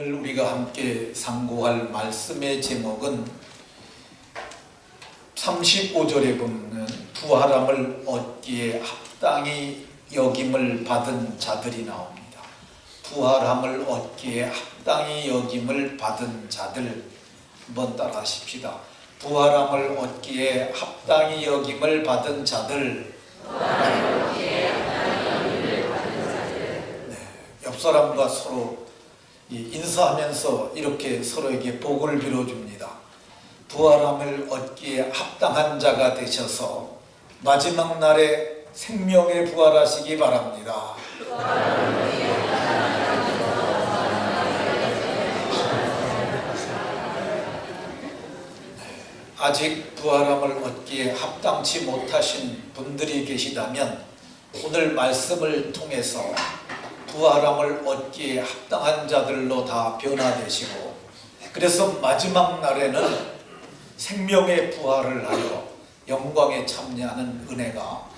오늘 우리가 함께 상고할 말씀의 제목은 35절에 보면 부활함을 얻기에 합당히 여김을 받은 자들이 나옵니다. 부활함을 얻기에 합당히 여김을 받은 자들, 한번 따라 하십시다. 부활함을 얻기에 합당히 여김을 받은 자들. 네, 옆 사람과 서로 인사하면서 이렇게 서로에게 복을 빌어줍니다. 부활함을 얻기에 합당한 자가 되셔서 마지막 날에 생명에 부활하시기 바랍니다. 아직 부활함을 얻기에 합당치 못하신 분들이 계시다면 오늘 말씀을 통해서 부활함을 얻기에 합당한 자들로 다 변화되시고, 그래서 마지막 날에는 생명의 부활을 하여 영광에 참여하는 은혜가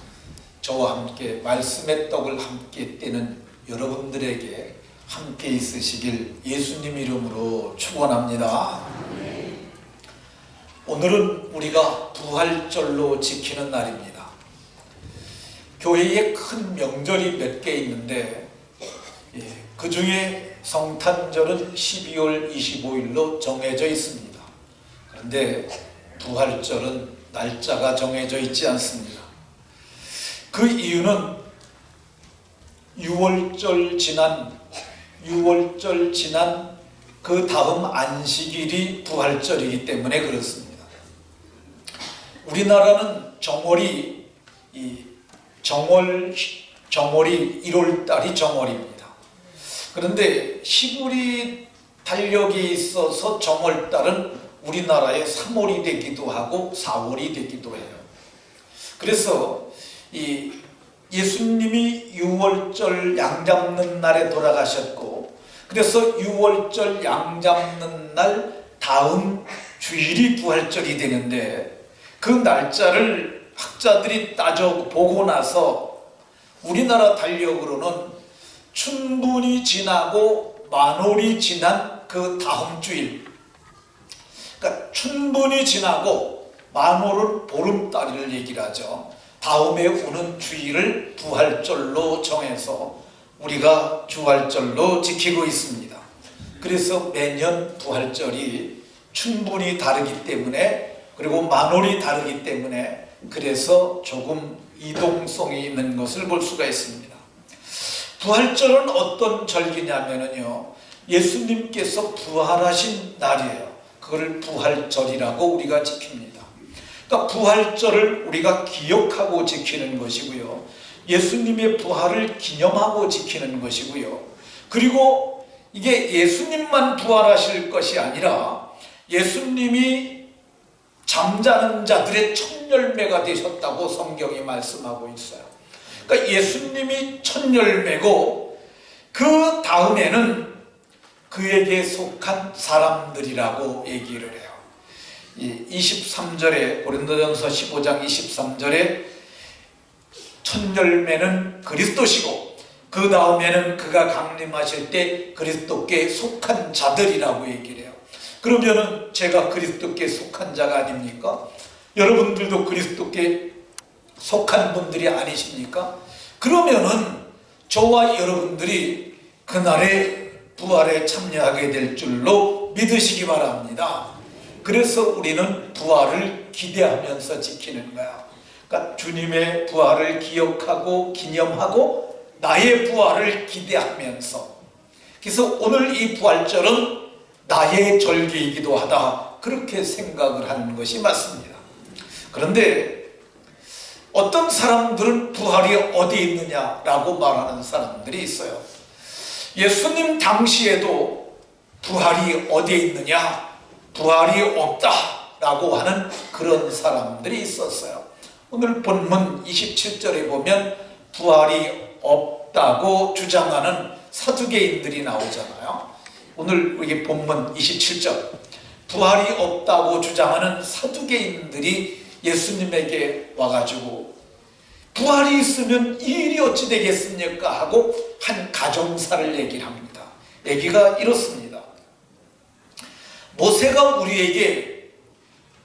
저와 함께 말씀의 떡을 함께 떼는 여러분들에게 함께 있으시길 예수님 이름으로 축원합니다. 오늘은 우리가 부활절로 지키는 날입니다. 교회에 큰 명절이 몇 개 있는데 그 중에 성탄절은 12월 25일로 정해져 있습니다. 그런데 부활절은 날짜가 정해져 있지 않습니다. 그 이유는 6월절 지난 그 다음 안식일이 부활절이기 때문에 그렇습니다. 우리나라는 정월이 1월달이 정월입니다. 그런데 시골이 달력이 있어서 정월달은 우리나라의 3월이 되기도 하고 4월이 되기도 해요. 그래서 예수님이 6월절 양 잡는 날에 돌아가셨고, 그래서 6월절 양 잡는 날 다음 주일이 부활절이 되는데, 그 날짜를 학자들이 따져보고 나서 우리나라 달력으로는 춘분이 지나고 만월이 지난 그 다음 주일, 그러니까 춘분이 지나고 만월은 보름달을 얘기를 하죠. 다음에 오는 주일을 부활절로 정해서 우리가 주활절로 지키고 있습니다. 그래서 매년 부활절이 춘분이 다르기 때문에, 그리고 만월이 다르기 때문에, 그래서 조금 이동성이 있는 것을 볼 수가 있습니다. 부활절은 어떤 절기냐면요, 예수님께서 부활하신 날이에요. 그걸 부활절이라고 우리가 지킵니다. 그러니까 부활절을 우리가 기억하고 지키는 것이고요, 예수님의 부활을 기념하고 지키는 것이고요, 그리고 이게 예수님만 부활하실 것이 아니라 예수님이 잠자는 자들의 첫 열매가 되셨다고 성경이 말씀하고 있어요. 그러니까 예수님이 첫 열매고 그 다음에는 그에게 속한 사람들이라고 얘기를 해요. 23절에 고린도전서 15장 23절에 첫 열매는 그리스도시고 그 다음에는 그가 강림하실 때 그리스도께 속한 자들이라고 얘기를 해요. 그러면은 제가 그리스도께 속한 자가 아닙니까? 여러분들도 그리스도께 속한 분들이 아니십니까? 그러면은 저와 여러분들이 그날에 부활에 참여하게 될 줄로 믿으시기 바랍니다. 그래서 우리는 부활을 기대하면서 지키는 거야. 그러니까 주님의 부활을 기억하고 기념하고 나의 부활을 기대하면서, 그래서 오늘 이 부활절은 나의 절기이기도 하다, 그렇게 생각을 하는 것이 맞습니다. 그런데 어떤 사람들은 부활이 어디 있느냐라고 말하는 사람들이 있어요. 예수님 당시에도 부활이 어디에 있느냐, 부활이 없다라고 하는 그런 사람들이 있었어요. 오늘 본문 27절에 보면 부활이 없다고 주장하는 사두개인들이 나오잖아요. 오늘 여기 본문 27절, 부활이 없다고 주장하는 사두개인들이 예수님에게 와가지고 부활이 있으면 이 일이 어찌 되겠습니까 하고 한 가정사를 얘기를 합니다. 얘기가 이렇습니다. 모세가 우리에게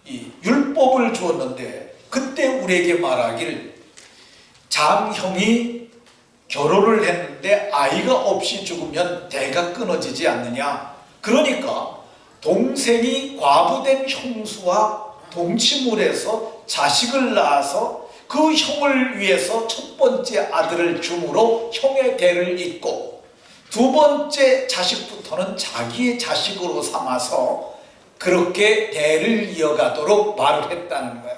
이 율법을 주었는데 그때 우리에게 말하길 장형이 결혼을 했는데 아이가 없이 죽으면 대가 끊어지지 않느냐. 그러니까 동생이 과부된 형수와 동침을 해서 자식을 낳아서 그 형을 위해서 첫 번째 아들을 줌으로 형의 대를 잇고 두 번째 자식부터는 자기의 자식으로 삼아서 그렇게 대를 이어가도록 말을 했다는 거예요.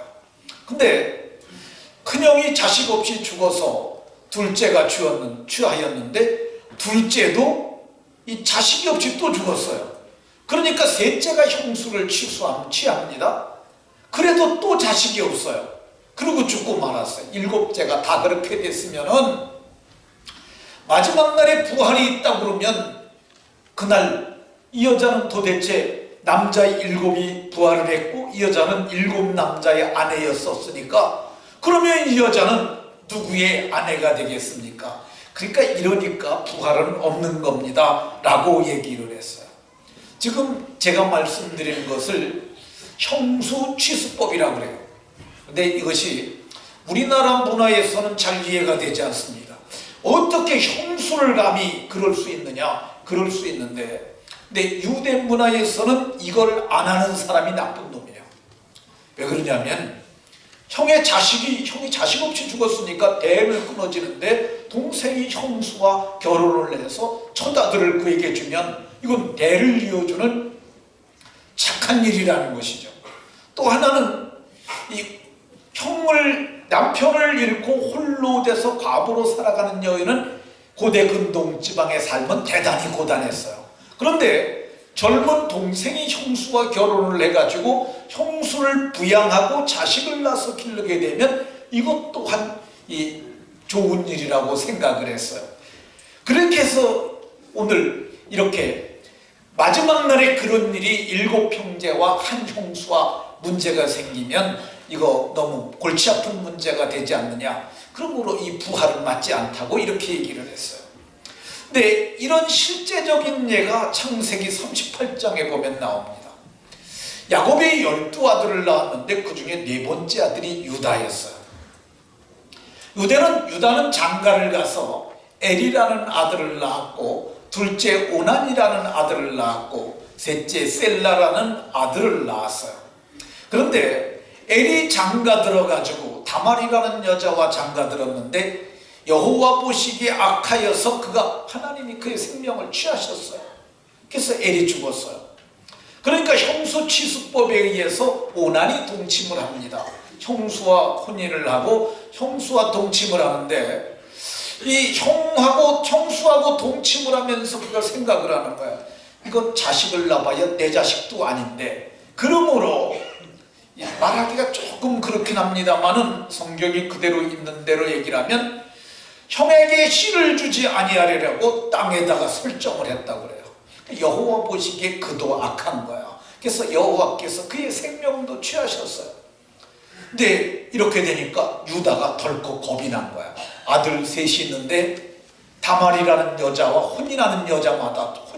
근데 큰형이 자식 없이 죽어서 둘째가 취하였는데 둘째도 이 자식이 없이 또 죽었어요. 그러니까 셋째가 형수를 취합니다. 그래도 또 자식이 없어요. 그리고 죽고 말았어요. 일곱째가 다 그렇게 됐으면은 마지막 날에 부활이 있다 그러면 그날 이 여자는 도대체 남자 7이 부활을 했고 이 여자는 7 남자의 아내였었으니까 그러면 이 여자는 누구의 아내가 되겠습니까? 그러니까 이러니까 부활은 없는 겁니다 라고 얘기를 했어요. 지금 제가 말씀드리는 것을 형수취수법이라고 그래요. 근데 이것이 우리나라 문화에서는 잘 이해가 되지 않습니다. 어떻게 형수를 감히 그럴 수 있느냐? 그럴 수 있는데 근데 유대 문화에서는 이걸 안 하는 사람이 나쁜 놈이에요. 왜 그러냐면 형이 자식 없이 죽었으니까 대를 끊어지는데 동생이 형수와 결혼을 해서 첫 아들을 그에게 주면 이건 대를 이어주는 착한 일이라는 것이죠. 또 하나는 이 남편을 잃고 홀로 돼서 과부로 살아가는 여인은 고대 근동 지방의 삶은 대단히 고단했어요. 그런데 젊은 동생이 형수와 결혼을 해가지고 형수를 부양하고 자식을 낳아서 기르게 되면 이것 또한 이 좋은 일이라고 생각을 했어요. 그렇게 해서 오늘 이렇게 마지막 날에 그런 일이 7 형제와 한 형수와 문제가 생기면 이거 너무 골치 아픈 문제가 되지 않느냐. 그러므로 이 부활은 맞지 않다고 이렇게 얘기를 했어요. 근데 이런 실제적인 예가 창세기 38장에 보면 나옵니다. 야곱이 12아들을 낳았는데 그 중에 4번째 아들이 유다였어요. 유다는 장가를 가서 엘이라는 아들을 낳았고 둘째 오난이라는 아들을 낳았고 셋째 셀라라는 아들을 낳았어요. 그런데 엘이 장가 들어가지고 다말이라는 여자와 장가 들었는데 여호와 보시기에 악하여서 하나님이 그의 생명을 취하셨어요. 그래서 엘이 죽었어요. 그러니까 형수취수법에 의해서 오난이 동침을 합니다. 형수와 혼인을 하고 형수와 동침을 하는데 이 형수하고 동침을 하면서 그걸 생각을 하는 거야. 이건 자식을 낳아야 내 자식도 아닌데 그러므로 말하기가 조금 그렇긴 합니다만은 성경이 그대로 있는 대로 얘기를 하면 형에게 씨를 주지 아니하려고 땅에다가 설정을 했다고 그래요. 여호와 보시기에 그도 악한 거야. 그래서 여호와께서 그의 생명도 취하셨어요. 근데 이렇게 되니까 유다가 덜컥 겁이 난 거야. 아들 셋이 있는데 다말이라는 여자와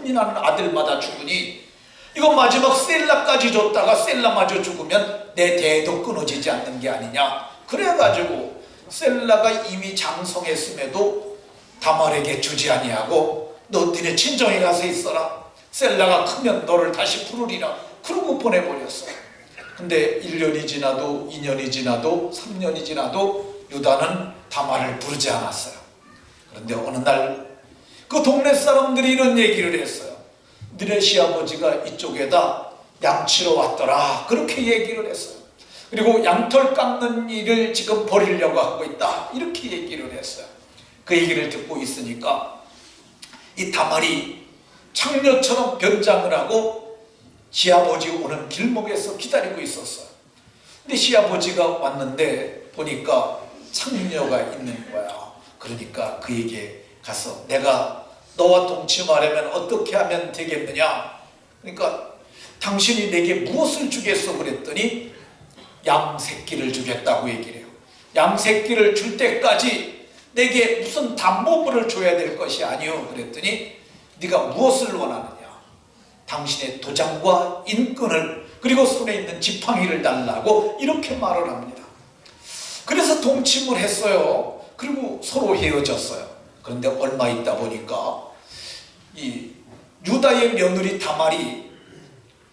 혼인하는 아들마다 죽으니 이거 마지막 셀라까지 줬다가 셀라마저 죽으면 내 대도 끊어지지 않는 게 아니냐. 그래가지고 셀라가 이미 장성했음에도 다말에게 주지 아니하고 너 니네 친정에 가서 있어라. 셀라가 크면 너를 다시 부르리라. 그러고 보내버렸어요. 근데 1년이 지나도 2년이 지나도 3년이 지나도 유다는 다말을 부르지 않았어요. 그런데 어느 날 그 동네 사람들이 이런 얘기를 했어요. 너네 시아버지가 이쪽에다 양치러 왔더라. 그렇게 얘기를 했어요. 그리고 양털 깎는 일을 지금 벌이려고 하고 있다. 이렇게 얘기를 했어요. 그 얘기를 듣고 있으니까 이 다말이 창녀처럼 변장을 하고 시아버지 오는 길목에서 기다리고 있었어요. 근데 시아버지가 왔는데 보니까 창녀가 있는 거야. 그러니까 그에게 가서 내가 너와 동침하려면 어떻게 하면 되겠느냐. 그러니까 당신이 내게 무엇을 주겠어 그랬더니 양 새끼를 주겠다고 얘기를 해요. 양 새끼를 줄 때까지 내게 무슨 담보물을 줘야 될 것이 아니오. 그랬더니 네가 무엇을 원하느냐. 당신의 도장과 인권을 그리고 손에 있는 지팡이를 달라고 이렇게 말을 합니다. 그래서 동침을 했어요. 그리고 서로 헤어졌어요. 그런데 얼마 있다 보니까 이 유다의 며느리 다말이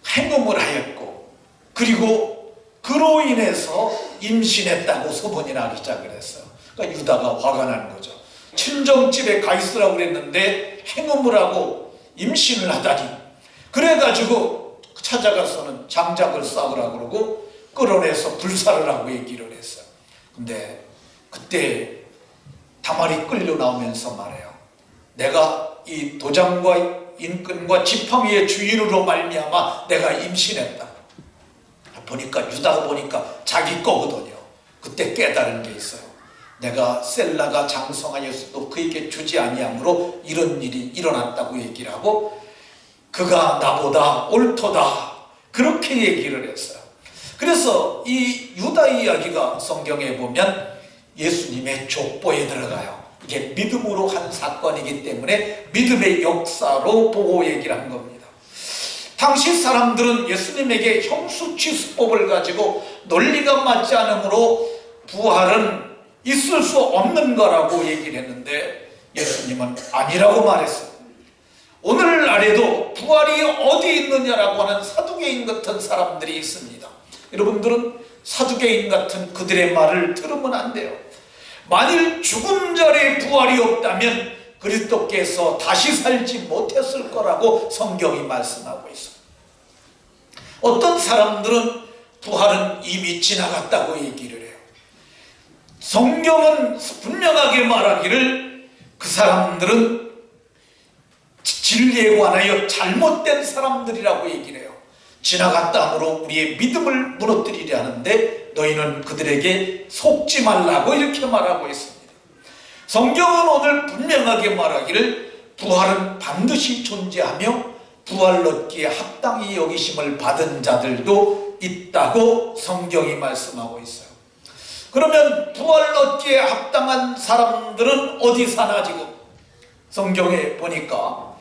행음을 하였고 그리고 그로 인해서 임신했다고 소문이 나기 시작을 했어요. 그러니까 유다가 화가 난 거죠. 친정집에 가 있으라고 그랬는데 행음을 하고 임신을 하다니. 그래가지고 찾아가서는 장작을 쌓으라고 그러고 끌어내서 불살을 하고 얘기를 했어요. 근데 그때 다말이 끌려 나오면서 말해요. 내가 이 도장과 인권과 지팡이의 주인으로 말미암아 내가 임신했다. 보니까 유다가 보니까 자기 거거든요. 그때 깨달은 게 있어요. 내가 셀라가 장성하였어도 그에게 주지 아니함으로 이런 일이 일어났다고 얘기를 하고 그가 나보다 옳도다 그렇게 얘기를 했어요. 그래서 이 유다 이야기가 성경에 보면 예수님의 족보에 들어가요. 이게 믿음으로 한 사건이기 때문에 믿음의 역사로 보고 얘기를 한 겁니다. 당시 사람들은 예수님에게 형수취수법을 가지고 논리가 맞지 않으므로 부활은 있을 수 없는 거라고 얘기를 했는데 예수님은 아니라고 말했어요. 오늘날에도 부활이 어디 있느냐라고 하는 사두개인 같은 사람들이 있습니다. 여러분들은 사두개인 같은 그들의 말을 들으면 안 돼요. 만일 죽은 자리에 부활이 없다면 그리스도께서 다시 살지 못했을 거라고 성경이 말씀하고 있어요. 어떤 사람들은 부활은 이미 지나갔다고 얘기를 해요. 성경은 분명하게 말하기를 그 사람들은 진리에 관하여 잘못된 사람들이라고 얘기를 해요. 지나갔다 함으로 우리의 믿음을 무너뜨리려 하는데 너희는 그들에게 속지 말라고 이렇게 말하고 있습니다. 성경은 오늘 분명하게 말하기를 부활은 반드시 존재하며 부활 얻기에 합당히 여기심을 받은 자들도 있다고 성경이 말씀하고 있어요. 그러면 부활 얻기에 합당한 사람들은 어디 사나 지금? 성경에 보니까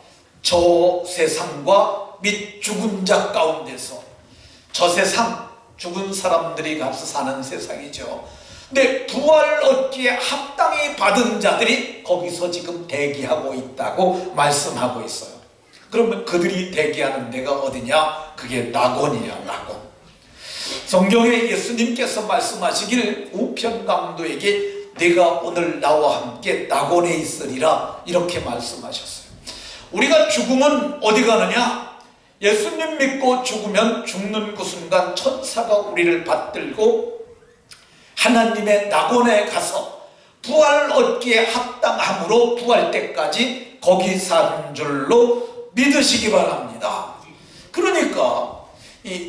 저 세상과 및 죽은 자 가운데서 저 세상 죽은 사람들이 가서 사는 세상이죠. 근데 부활 얻기에 합당히 받은 자들이 거기서 지금 대기하고 있다고 말씀하고 있어요. 그러면 그들이 대기하는 데가 어디냐? 그게 낙원이야, 낙원. 성경에 예수님께서 말씀하시길 우편 강도에게 내가 오늘 나와 함께 낙원에 있으리라 이렇게 말씀하셨어요. 우리가 죽으면 어디 가느냐? 예수님 믿고 죽으면 죽는 그 순간 천사가 우리를 받들고 하나님의 낙원에 가서 부활 얻기에 합당함으로 부활 때까지 거기 사는 줄로 믿으시기 바랍니다. 그러니까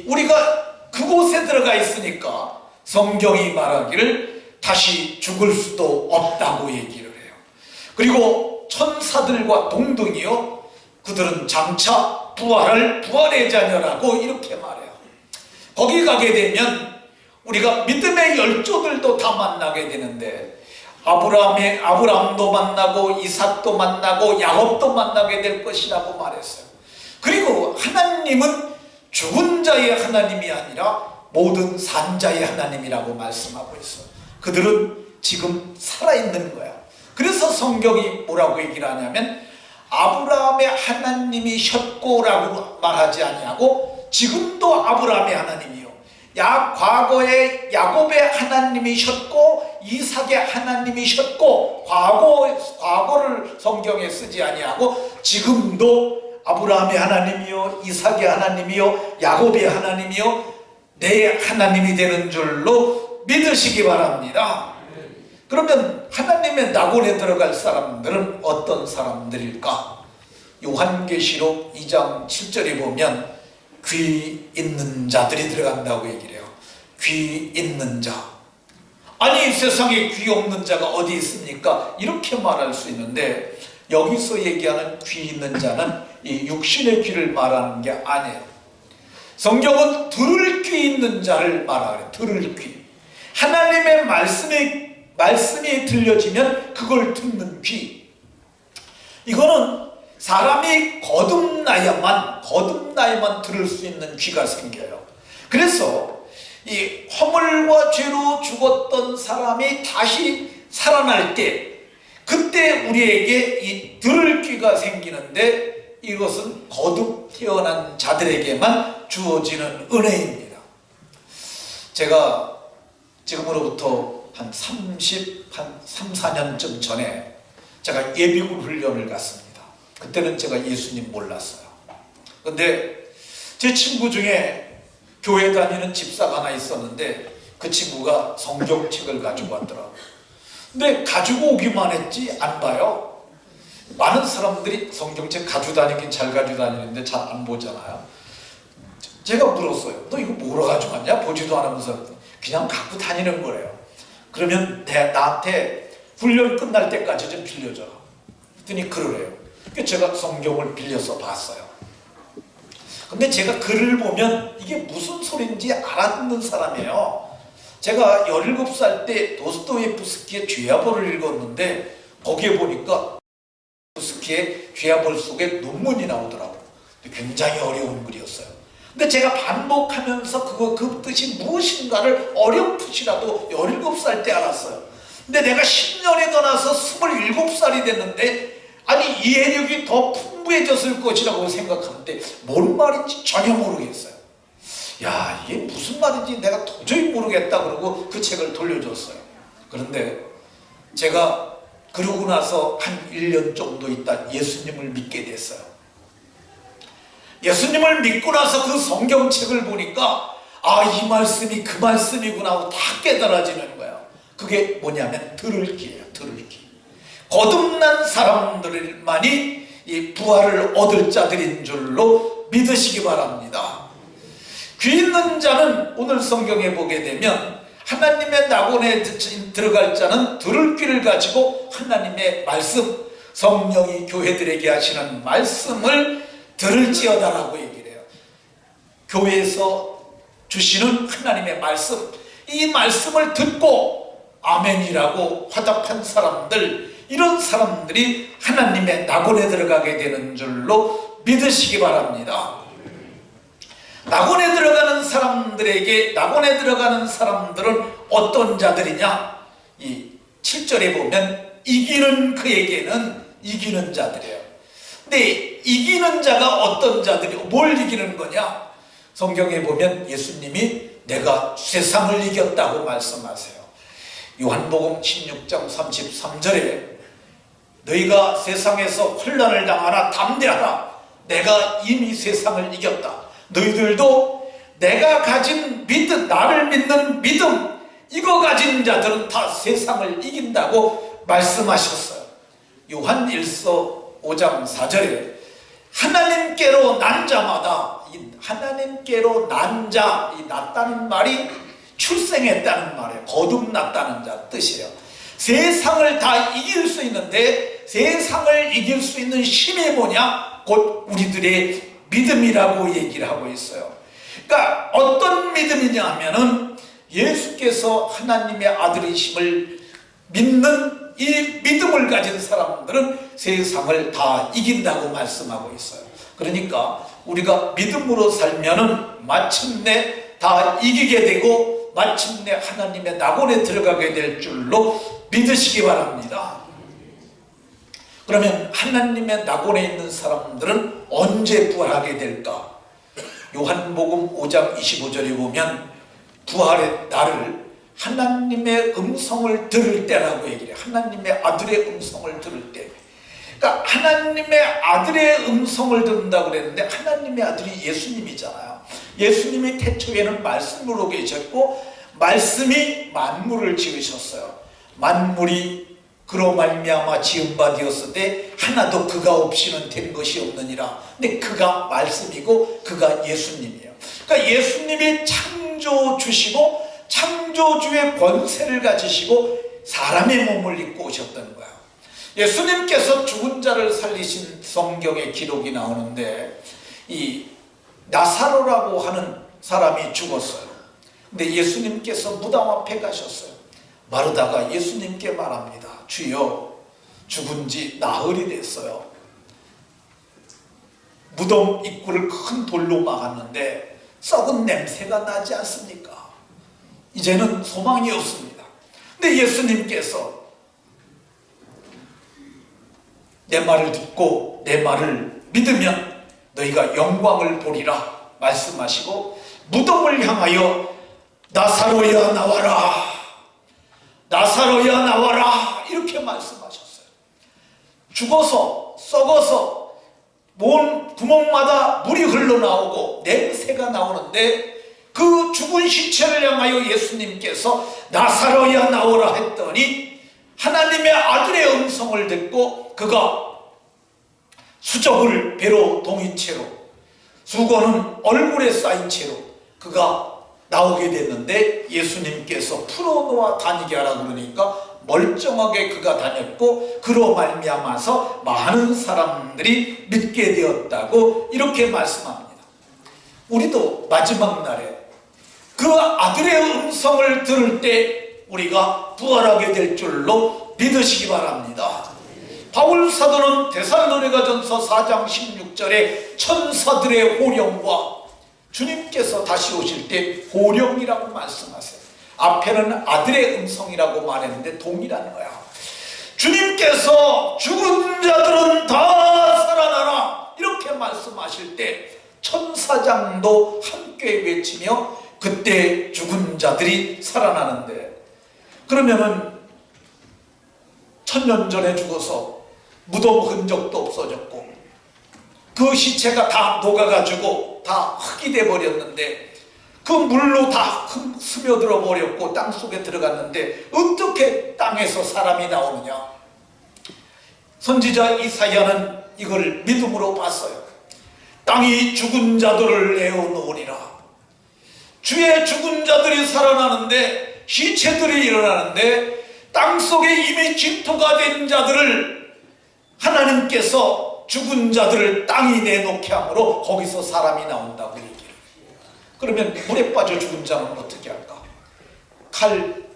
우리가 그곳에 들어가 있으니까 성경이 말하기를 다시 죽을 수도 없다고 얘기를 해요. 그리고 천사들과 동등이요 그들은 장차 부활의 자녀라고 이렇게 말해요. 거기 가게 되면 우리가 믿음의 열조들도 다 만나게 되는데 아브라함도 만나고 이삭도 만나고 야곱도 만나게 될 것이라고 말했어요. 그리고 하나님은 죽은 자의 하나님이 아니라 모든 산자의 하나님이라고 말씀하고 있어요. 그들은 지금 살아있는 거야. 그래서 성경이 뭐라고 얘기를 하냐면 아브라함의 하나님이셨고라고 말하지 아니하고 지금도 아브라함의 하나님이요 과거에 야곱의 하나님이셨고 이삭의 하나님이셨고 과거를 성경에 쓰지 아니하고 지금도 아브라함의 하나님이요 이삭의 하나님이요 야곱의 하나님이요 내 하나님이 되는 줄로 믿으시기 바랍니다. 그러면 하나님의 낙원에 들어갈 사람들은 어떤 사람들일까? 요한계시록 2장 7절에 보면 귀 있는 자들이 들어간다고 얘기를 해요. 귀 있는 자. 아니 세상에 귀 없는 자가 어디 있습니까? 이렇게 말할 수 있는데 여기서 얘기하는 귀 있는 자는 이 육신의 귀를 말하는 게 아니에요. 성경은 들을 귀 있는 자를 말하래요. 들을 귀. 하나님의 말씀이 들려지면 그걸 듣는 귀. 이거는 사람이 거듭나야만 들을 수 있는 귀가 생겨요. 그래서 이 허물과 죄로 죽었던 사람이 다시 살아날 때, 그때 우리에게 이 들을 귀가 생기는데, 이것은 거듭 태어난 자들에게만 주어지는 은혜입니다. 제가 지금으로부터 한 3, 4년쯤 전에 제가 예비군 훈련을 갔습니다. 그때는 제가 예수님 몰랐어요. 근데 제 친구 중에 교회 다니는 집사가 하나 있었는데 그 친구가 성경책을 가지고 왔더라고요. 근데 가지고 오기만 했지 안 봐요. 많은 사람들이 성경책 가지고 다니긴 잘 가지고 다니는데 잘 안 보잖아요. 제가 물었어요. 너 이거 뭐로 가지고 왔냐? 보지도 않으면서. 그냥 갖고 다니는 거래요. 그러면 나한테 훈련 끝날 때까지 좀 빌려줘라. 그랬더니 그러래요. 그래서 제가 성경을 빌려서 봤어요. 근데 제가 글을 보면 이게 무슨 소리인지 알아듣는 사람이에요. 제가 17살 때 도스토예프스키의 죄와벌을 읽었는데 거기에 보니까 도스토예프스키의 죄와벌 속에 논문이 나오더라고요. 굉장히 어려운 글이었어요. 근데 제가 반복하면서 그 뜻이 무엇인가를 어렴풋이라도 17살 때 알았어요. 근데 내가 10년이 더 나서 27살이 됐는데, 아니 이해력이 더 풍부해졌을 것이라고 생각하는데 뭔 말인지 전혀 모르겠어요. 야, 이게 무슨 말인지 내가 도저히 모르겠다 그러고 그 책을 돌려줬어요. 그런데 제가 그러고 나서 한 1년 정도 있다 예수님을 믿게 됐어요. 예수님을 믿고 나서 그 성경책을 보니까 아, 이 말씀이 그 말씀이구나 하고 다 깨달아지는 거예요. 그게 뭐냐면 들을 귀예요. 들을 귀. 거듭난 사람들만이 이 부활을 얻을 자들인 줄로 믿으시기 바랍니다. 귀 있는 자는 오늘 성경에 보게 되면 하나님의 낙원에 들어갈 자는 들을 귀를 가지고 하나님의 말씀, 성령이 교회들에게 하시는 말씀을 들을지어다라고 얘기를 해요. 교회에서 주시는 하나님의 말씀, 이 말씀을 듣고 아멘이라고 화답한 사람들, 이런 사람들이 하나님의 낙원에 들어가게 되는 줄로 믿으시기 바랍니다. 낙원에 들어가는 사람들에게, 낙원에 들어가는 사람들은 어떤 자들이냐? 이 7절에 보면 이기는 그에게는 이기는 자들이에요. 근데 이기는 자가 어떤 자들이고 뭘 이기는 거냐? 성경에 보면 예수님이 내가 세상을 이겼다고 말씀하세요. 요한복음 16장 33절에 너희가 세상에서 혼란을 당하나 담대하라. 내가 이미 세상을 이겼다. 너희들도 내가 가진 믿음, 나를 믿는 믿음, 이거 가진 자들은 다 세상을 이긴다고 말씀하셨어요. 요한 1서 5장 4절에 하나님께로 난 자마다, 이 하나님께로 난 자, 이 났다는 말이 출생했다는 말이에요. 거듭났다는 자 뜻이에요. 세상을 다 이길 수 있는데 세상을 이길 수 있는 힘이 뭐냐? 곧 우리들의 믿음이라고 얘기를 하고 있어요. 그러니까 어떤 믿음이냐 하면은 예수께서 하나님의 아들이심을 믿는 이 믿음을 가진 사람들은 세상을 다 이긴다고 말씀하고 있어요. 그러니까 우리가 믿음으로 살면은 마침내 다 이기게 되고 마침내 하나님의 낙원에 들어가게 될 줄로 믿으시기 바랍니다. 그러면 하나님의 낙원에 있는 사람들은 언제 부활하게 될까? 요한복음 5장 25절에 보면 부활의 날을 하나님의 음성을 들을 때라고 얘기해요. 하나님의 아들의 음성을 들을 때. 그러니까 하나님의 아들의 음성을 듣는다고 그랬는데 하나님의 아들이 예수님이잖아요. 예수님이 태초에는 말씀으로 계셨고 말씀이 만물을 지으셨어요. 만물이 그로 말미암아 지은 바 되었을 때 하나도 그가 없이는 된 것이 없느니라. 근데 그가 말씀이고 그가 예수님이에요. 그러니까 예수님이 창조주시고 창조주의 권세를 가지시고 사람의 몸을 입고 오셨다는 거야. 예수님께서 죽은 자를 살리신 성경의 기록이 나오는데 이 나사로라고 하는 사람이 죽었어요. 근데 예수님께서 무덤 앞에 가셨어요. 마르다가 예수님께 말합니다. 주여, 죽은 지 나흘이 됐어요. 무덤 입구를 큰 돌로 막았는데 썩은 냄새가 나지 않습니까? 이제는 소망이 없습니다. 근데 예수님께서 내 말을 듣고 내 말을 믿으면 너희가 영광을 보리라 말씀하시고 무덤을 향하여 나사로야 나와라, 나사로야 나와라 이렇게 말씀하셨어요. 죽어서 썩어서 몸 구멍마다 물이 흘러나오고 냄새가 나오는데 그 죽은 시체를 향하여 예수님께서 나사로야 나오라 했더니 하나님의 아들의 음성을 듣고 그가 수적을 배로 동인 채로 수건은 얼굴에 쌓인 채로 그가 나오게 됐는데 예수님께서 풀어놓아 다니게 하라 그러니까 멀쩡하게 그가 다녔고 그로 말미암아서 많은 사람들이 믿게 되었다고 이렇게 말씀합니다. 우리도 마지막 날에 그 아들의 음성을 들을 때 우리가 부활하게 될 줄로 믿으시기 바랍니다. 바울 사도는 데살로니가전서 4장 16절에 천사들의 호령과 주님께서 다시 오실 때 호령이라고 말씀하세요. 앞에는 아들의 음성이라고 말했는데 동일한 거야. 주님께서 죽은 자들은 다 살아나라 이렇게 말씀하실 때 천사장도 함께 외치며 그때 죽은 자들이 살아나는데, 그러면은 1000년 전에 죽어서 무덤 흔적도 없어졌고 그 시체가 다 녹아가지고 다 흙이 돼버렸는데 그 물로 다 스며들어 버렸고 땅속에 들어갔는데 어떻게 땅에서 사람이 나오느냐? 선지자 이사야는 이걸 믿음으로 봤어요. 땅이 죽은 자들을 내어놓으리라. 주의 죽은 자들이 살아나는데 시체들이 일어나는데 땅속에 이미 진토가 된 자들을 하나님께서 죽은 자들을 땅이 내놓게 함으로 거기서 사람이 나온다고 얘기해요. 그러면 물에 빠져 죽은 자는 어떻게 할까?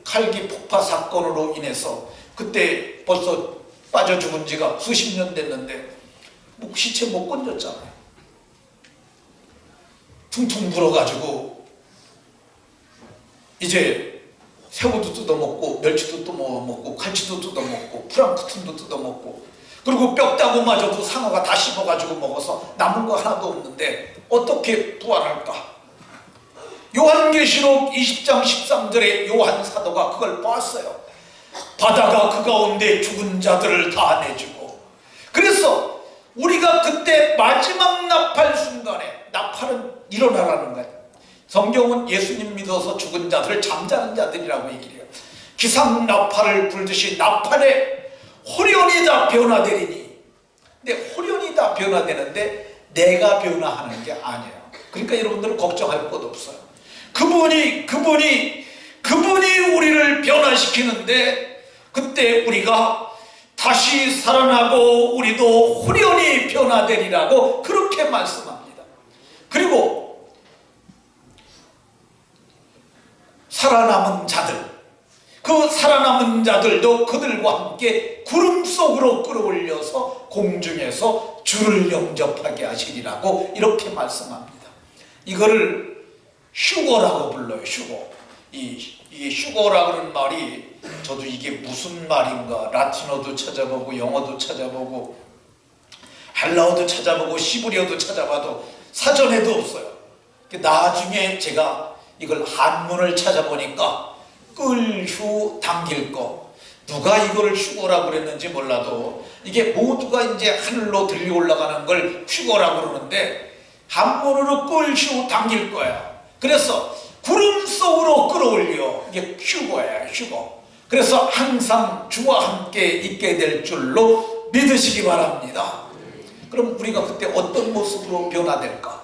칼기 폭파 사건으로 인해서 그때 벌써 빠져 죽은 지가 수십 년 됐는데 시체 못 건졌잖아요. 퉁퉁 불어가지고 이제 새우도 뜯어먹고 멸치도 뜯어먹고 갈치도 뜯어먹고 프랑크톤도 뜯어먹고 그리고 뼈다구마저도 상어가 다 씹어가지고 먹어서 남은 거 하나도 없는데 어떻게 부활할까? 요한계시록 20장 13절에 요한 사도가 그걸 봤어요. 바다가 그 가운데 죽은 자들을 다 내주고, 그래서 우리가 그때 마지막 나팔 순간에 나팔은 일어나라는 거예요. 성경은 예수님 믿어서 죽은 자들을 잠자는 자들이라고 얘기를 해요. 기상 나팔을 불듯이 나팔에 호련이 다 변화되리니. 근데 호련이 다 변화되는데 내가 변화하는 게 아니에요. 그러니까 여러분들은 걱정할 것 없어요. 그분이 우리를 변화시키는데 그때 우리가 다시 살아나고 우리도 호련히 변화되리라고 그렇게 말씀합니다. 그리고 살아남은 자들, 그 살아남은 자들도 그들과 함께 구름 속으로 끌어올려서 공중에서 주를 영접하게 하시리라고 이렇게 말씀합니다. 이거를 휴거라고 불러요. 휴거. 이게 휴거라고 하는 말이 저도 이게 무슨 말인가 라틴어도 찾아보고 영어도 찾아보고 헬라어도 찾아보고 시브리어도 찾아봐도 사전에도 없어요. 나중에 제가 이걸 한문을 찾아보니까 끌휴 당길 거, 누가 이거를 휴거라고 그랬는지 몰라도 이게 모두가 이제 하늘로 들려 올라가는 걸 휴거라고 그러는데 한문으로 끌휴 당길 거야. 그래서 구름 속으로 끌어올려, 이게 휴거야, 휴거. 그래서 항상 주와 함께 있게 될 줄로 믿으시기 바랍니다. 그럼 우리가 그때 어떤 모습으로 변화될까?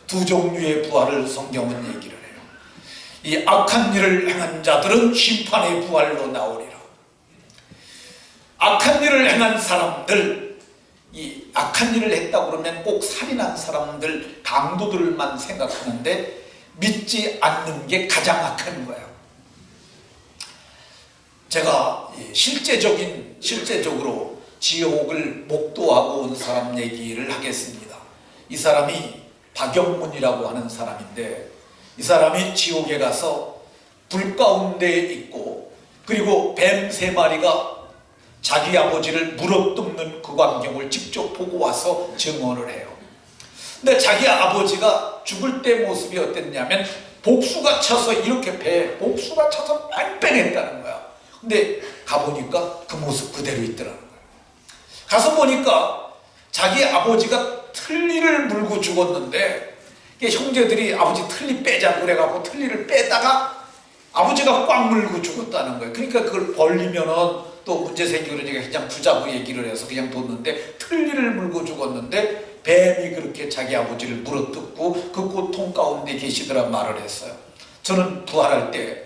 두 종류의 부활을 성경은 얘기를 해요. 이 악한 일을 행한 자들은 심판의 부활로 나오리라. 악한 일을 행한 사람들, 이 악한 일을 했다고 그러면 꼭 살인한 사람들, 강도들만 생각하는데 믿지 않는 게 가장 악한 거예요. 제가 실제적으로 지옥을 목도하고 온 사람 얘기를 하겠습니다. 이 사람이 박영문이라고 하는 사람인데, 이 사람이 지옥에 가서 불 가운데 있고, 그리고 뱀 3마리가 자기 아버지를 물어뜯는 그 광경을 직접 보고 와서 증언을 해요. 근데 자기 아버지가 죽을 때 모습이 어땠냐면 복수가 차서 이렇게 배에 복수가 차서 뺑뺑했다는 거야. 근데 가보니까 그 모습 그대로 있더라는 거야. 가서 보니까 자기 아버지가 틀니를 물고 죽었는데, 형제들이 아버지 틀니 빼자고 그래갖고 틀니를 빼다가 아버지가 꽉 물고 죽었다는 거예요. 그러니까 그걸 벌리면은 또 문제 생기고 그러니까 그냥 두자고 얘기를 해서 그냥 뒀는데, 틀니를 물고 죽었는데 뱀이 그렇게 자기 아버지를 물어뜯고 그 고통 가운데 계시더라 말을 했어요. 저는 부활할 때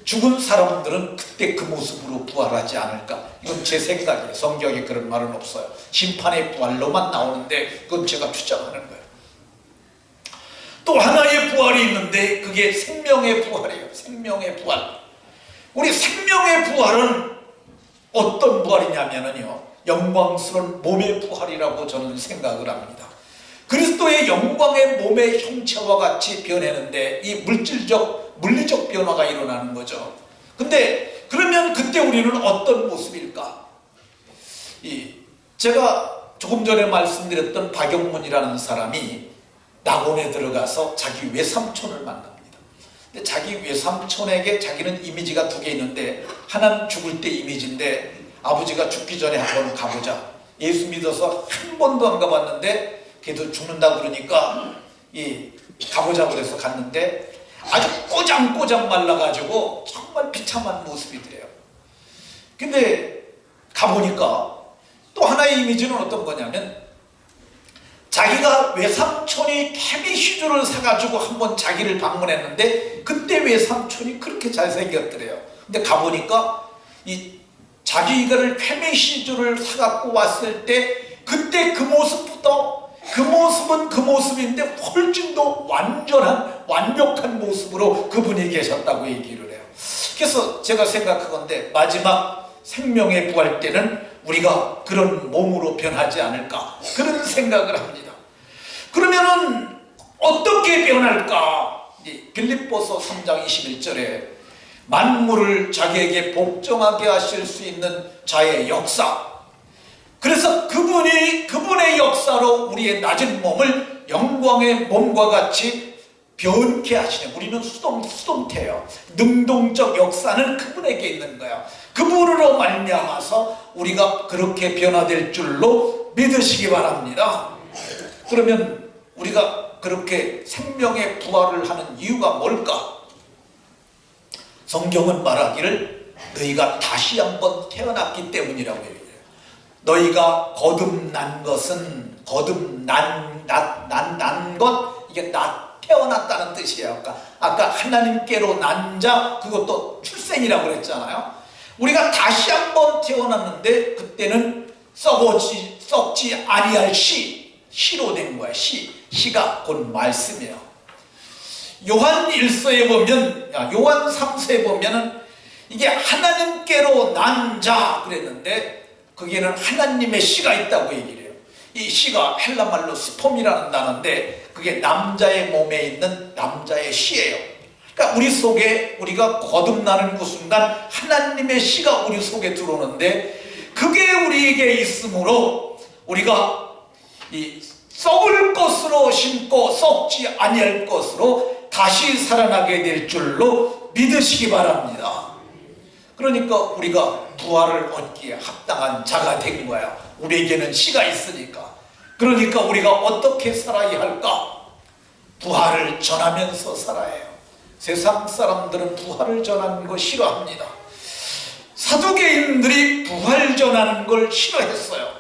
죽은 사람들은 그때 그 모습으로 부활하지 않을까, 이건 제 생각이에요. 성경에 그런 말은 없어요. 심판의 부활로만 나오는데 그건 제가 추정하는 거예요. 또 하나의 부활이 있는데 그게 생명의 부활이에요. 생명의 부활. 우리 생명의 부활은 어떤 부활이냐면요, 영광스러운 몸의 부활이라고 저는 생각을 합니다. 그리스도의 영광의 몸의 형체와 같이 변하는데 이 물리적 변화가 일어나는 거죠. 근데 그러면 그때 우리는 어떤 모습일까? 제가 조금 전에 말씀드렸던 박영문이라는 사람이 낙원에 들어가서 자기 외삼촌을 만납니다. 근데 자기 외삼촌에게 자기는 이미지가 2개 있는데, 하나는 죽을 때 이미지인데 아버지가 죽기 전에 한번 가보자. 예수 믿어서 한 번도 안 가봤는데 걔도 죽는다 그러니까 가보자 그래서 갔는데 아주 꼬장꼬장 말라가지고 정말 비참한 모습이더래요. 근데 가보니까 또 하나의 이미지는 어떤 거냐면, 자기가 외삼촌이 케미슈즈를 사가지고 한번 자기를 방문했는데 그때 외삼촌이 그렇게 잘생겼더래요. 근데 가보니까 자기가 케미슈즈를 사갖고 왔을 때 그때 그 모습부터, 그 모습은 그 모습인데 훨씬 더 완벽한 모습으로 그분이 계셨다고 얘기를 해요. 그래서 제가 생각하건대 마지막 생명의 부활 때는 우리가 그런 몸으로 변하지 않을까, 그런 생각을 합니다. 그러면은 어떻게 변할까? 빌립보서 3장 21절에 만물을 자기에게 복종하게 하실 수 있는 자의 역사, 그래서 그분의 역사로 우리의 낮은 몸을 영광의 몸과 같이 변케 하시네. 우리는 수동태예요. 능동적 역사는 그분에게 있는 거예요. 그분으로 말미암아서 우리가 그렇게 변화될 줄로 믿으시기 바랍니다. 그러면 우리가 그렇게 생명의 부활을 하는 이유가 뭘까? 성경은 말하기를 너희가 다시 한번 태어났기 때문이라고 해요. 너희가 거듭난 것은 난 것, 이게 태어났다는 뜻이에요. 아까 하나님께로 난 자, 그것도 출생이라고 그랬잖아요. 우리가 다시 한번 태어났는데 그때는 썩지 아니할 시로 된 거야. 시가 곧 말씀이에요. 요한 1서에 보면, 요한 3서에 보면은 이게 하나님께로 난 자 그랬는데 거기에는 하나님의 씨가 있다고 얘기를 해요. 이 씨가 헬라말로 스폼이라는 단어인데 그게 남자의 몸에 있는 남자의 씨예요. 그러니까 우리 속에 우리가 거듭나는 그 순간 하나님의 씨가 우리 속에 들어오는데, 그게 우리에게 있으므로 우리가 썩을 것으로 심고 썩지 아니할 것으로 다시 살아나게 될 줄로 믿으시기 바랍니다. 그러니까 우리가 부활을 얻기에 합당한 자가 된 거야. 우리에게는 씨가 있으니까. 그러니까 우리가 어떻게 살아야 할까? 부활을 전하면서 살아야 해요. 세상 사람들은 부활을 전하는 거 싫어합니다. 사두개인들이 부활 전하는 걸 싫어했어요.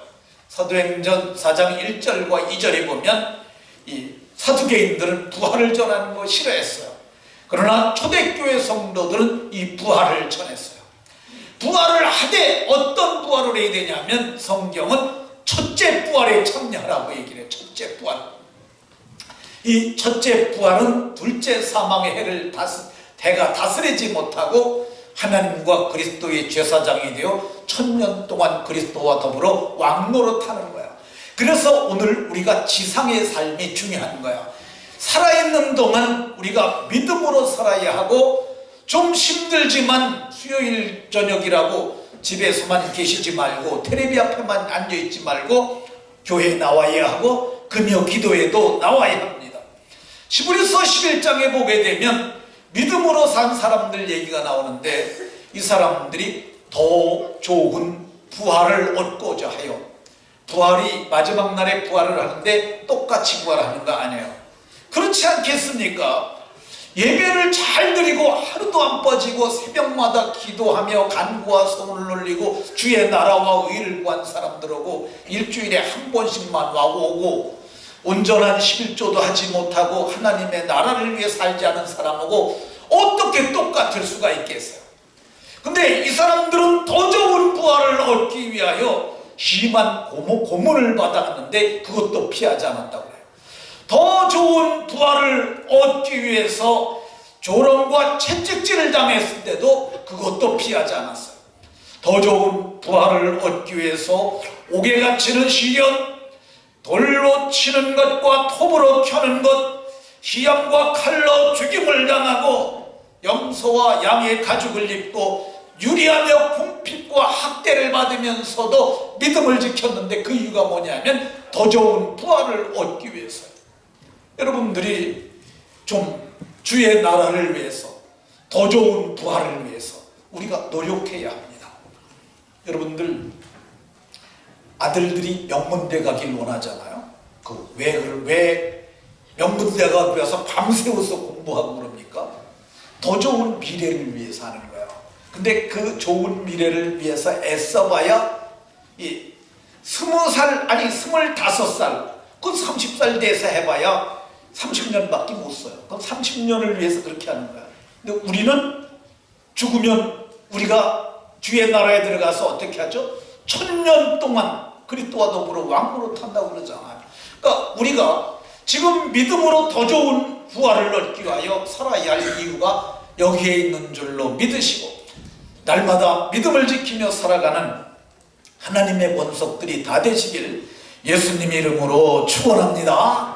사도행전 4장 1절과 2절에 보면 이 사두개인들은 부활을 전하는 거 싫어했어요. 그러나 초대교회 성도들은 이 부활을 전했어요. 부활을 하되 어떤 부활을 해야 되냐면 성경은 첫째 부활에 참여하라고 얘기를 해요. 첫째 부활. 이 첫째 부활은 둘째 사망의 해를 대가 다스리지 못하고 하나님과 그리스도의 제사장이 되어 1000년 동안 그리스도와 더불어 왕노릇하는 거야. 그래서 오늘 우리가 지상의 삶이 중요한 거야. 살아있는 동안 우리가 믿음으로 살아야 하고, 좀 힘들지만 수요일 저녁이라고 집에서만 계시지 말고 텔레비 앞에만 앉아있지 말고 교회에 나와야 하고 금요 기도에도 나와야 합니다. 히브리서 11장에 보게 되면 믿음으로 산 사람들 얘기가 나오는데, 이 사람들이 더 좋은 부활을 얻고자 해요. 부활이 마지막 날에 부활을 하는데 똑같이 부활하는 거 아니에요. 그렇지 않겠습니까? 예배를 잘 드리고 하루도 안 빠지고 새벽마다 기도하며 간구와 소문을 올리고 주의 나라와 의를 구한 사람들하고 일주일에 한 번씩만 와오고 온전한 11조도 하지 못하고 하나님의 나라를 위해 살지 않은 사람하고 어떻게 똑같을 수가 있겠어요? 근데 이 사람들은 더 좋은 부활을 얻기 위하여 심한 고문을 받았는데 그것도 피하지 않았다고 해요. 더 좋은 부활을 얻기 위해서 조롱과 채찍질을 당했을 때도 그것도 피하지 않았어요. 더 좋은 부활을 얻기 위해서 옥에 갇히는 시련, 돌로 치는 것과 톱으로 켜는 것, 희염과 칼로 죽임을 당하고 염소와 양의 가죽을 입고 유리하며 궁핍과 학대를 받으면서도 믿음을 지켰는데, 그 이유가 뭐냐면 더 좋은 부활을 얻기 위해서요. 여러분들이 좀 주의 나라를 위해서, 더 좋은 부활을 위해서 우리가 노력해야 합니다. 여러분들 아들들이 명문대 가길 원하잖아요. 왜 명문대 가서 밤새워서 공부하고 그럽니까? 더 좋은 미래를 위해서 하는 거예요. 근데 그 좋은 미래를 위해서 애써봐야 20살 아니 25살, 그 30살 돼서 해봐야 30년밖에 못 써요. 그럼 30년을 위해서 그렇게 하는 거야. 근데 우리는 죽으면 우리가 주의 나라에 들어가서 어떻게 하죠? 1000년 동안 그리스도와 더불어 왕으로 탄다고 그러잖아요. 그러니까 우리가 지금 믿음으로 더 좋은 부활을 얻기 위하여 살아야 할 이유가 여기에 있는 줄로 믿으시고, 날마다 믿음을 지키며 살아가는 하나님의 본속들이 다 되시길 예수님 이름으로 축원합니다.